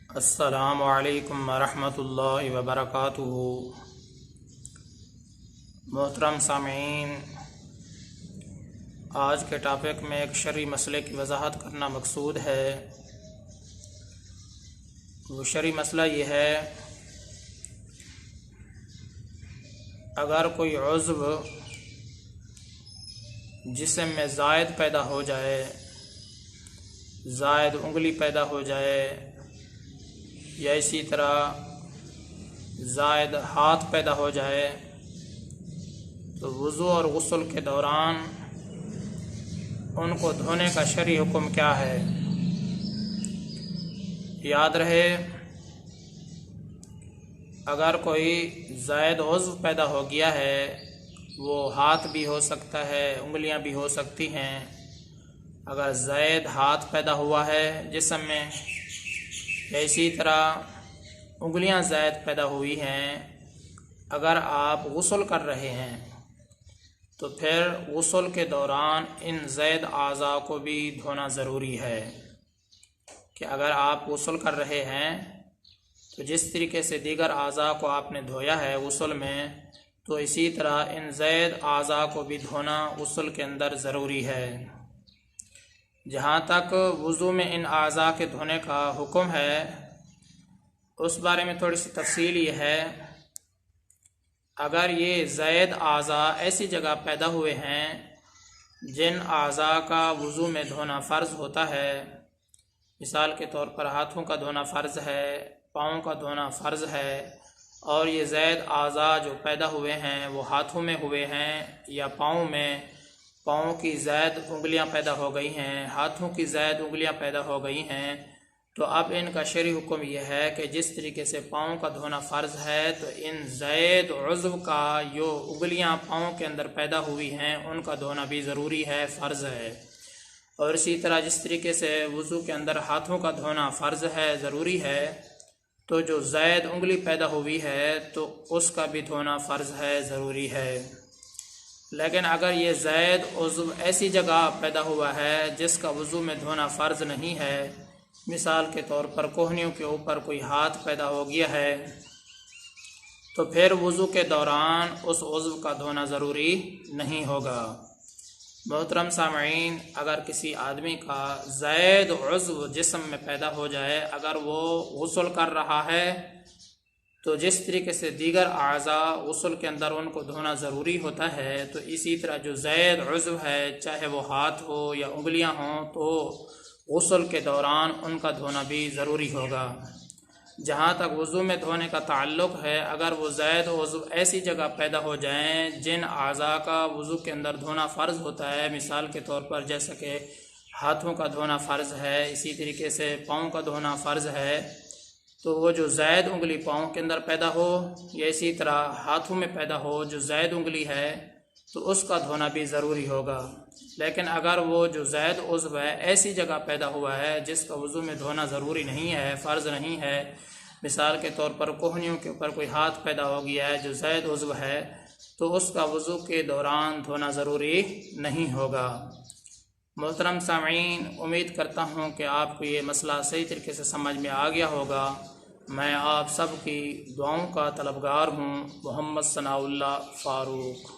السلام علیکم ورحمۃ اللہ وبرکاتہ۔ محترم سامعین، آج کے ٹاپک میں ایک شرعی مسئلے کی وضاحت کرنا مقصود ہے۔ وہ شرعی مسئلہ یہ ہے، اگر کوئی عضو جسم میں زائد پیدا ہو جائے، زائد انگلی پیدا ہو جائے یا اسی طرح زائد ہاتھ پیدا ہو جائے، تو وضو اور غسل کے دوران ان کو دھونے کا شرعی حکم کیا ہے؟ یاد رہے، اگر کوئی زائد عضو پیدا ہو گیا ہے، وہ ہاتھ بھی ہو سکتا ہے، انگلیاں بھی ہو سکتی ہیں۔ اگر زائد ہاتھ پیدا ہوا ہے جسم میں، اسی طرح انگلیاں زائد پیدا ہوئی ہیں، اگر آپ غسل کر رہے ہیں تو پھر غسل کے دوران ان زائد اعضاء کو بھی دھونا ضروری ہے۔ کہ اگر آپ غسل کر رہے ہیں تو جس طریقے سے دیگر اعضاء کو آپ نے دھویا ہے غسل میں، تو اسی طرح ان زائد اعضاء کو بھی دھونا غسل کے اندر ضروری ہے۔ جہاں تک وضو میں ان اعضاء کے دھونے کا حکم ہے، اس بارے میں تھوڑی سی تفصیل یہ ہے، اگر یہ زائد اعضاء ایسی جگہ پیدا ہوئے ہیں جن اعضاء کا وضو میں دھونا فرض ہوتا ہے، مثال کے طور پر ہاتھوں کا دھونا فرض ہے، پاؤں کا دھونا فرض ہے، اور یہ زائد اعضاء جو پیدا ہوئے ہیں وہ ہاتھوں میں ہوئے ہیں یا پاؤں میں، پاؤں کی زائد انگلیاں پیدا ہو گئی ہیں، ہاتھوں کی زائد انگلیاں پیدا ہو گئی ہیں، تو اب ان کا شرعی حکم یہ ہے کہ جس طریقے سے پاؤں کا دھونا فرض ہے، تو ان زائد عضو کا جو انگلیاں پاؤں کے اندر پیدا ہوئی ہیں ان کا دھونا بھی ضروری ہے، فرض ہے۔ اور اسی طرح جس طریقے سے وضو کے اندر ہاتھوں کا دھونا فرض ہے، ضروری ہے، تو جو زائد انگلی پیدا ہوئی ہے تو اس کا بھی دھونا فرض ہے، ضروری ہے۔ لیکن اگر یہ زائد عضو ایسی جگہ پیدا ہوا ہے جس کا وضو میں دھونا فرض نہیں ہے، مثال کے طور پر کوہنیوں کے اوپر کوئی ہاتھ پیدا ہو گیا ہے، تو پھر وضو کے دوران اس عضو کا دھونا ضروری نہیں ہوگا۔ محترم سامعین، اگر کسی آدمی کا زائد عضو جسم میں پیدا ہو جائے، اگر وہ غسل کر رہا ہے تو جس طریقے سے دیگر اعضاء غسل کے اندر ان کو دھونا ضروری ہوتا ہے، تو اسی طرح جو زائد عضو ہے، چاہے وہ ہاتھ ہو یا انگلیاں ہوں، تو غسل کے دوران ان کا دھونا بھی ضروری ہوگا۔ جہاں تک وضو میں دھونے کا تعلق ہے، اگر وہ زائد عضو ایسی جگہ پیدا ہو جائیں جن اعضاء کا وضو کے اندر دھونا فرض ہوتا ہے، مثال کے طور پر جیسا کہ ہاتھوں کا دھونا فرض ہے، اسی طریقے سے پاؤں کا دھونا فرض ہے، تو وہ جو زائد انگلی پاؤں کے اندر پیدا ہو یا اسی طرح ہاتھوں میں پیدا ہو جو زائد انگلی ہے، تو اس کا دھونا بھی ضروری ہوگا۔ لیکن اگر وہ جو زائد عضو ہے ایسی جگہ پیدا ہوا ہے جس کا وضو میں دھونا ضروری نہیں ہے، فرض نہیں ہے، مثال کے طور پر کوہنیوں کے اوپر کوئی ہاتھ پیدا ہو گیا ہے جو زائد عضو ہے، تو اس کا وضو کے دوران دھونا ضروری نہیں ہوگا۔ محترم سامعین، امید کرتا ہوں کہ آپ کو یہ مسئلہ صحیح طریقے سے سمجھ میں آ گیا ہوگا۔ میں آپ سب کی دعاؤں کا طلبگار ہوں۔ محمد ثناء اللہ فاروق۔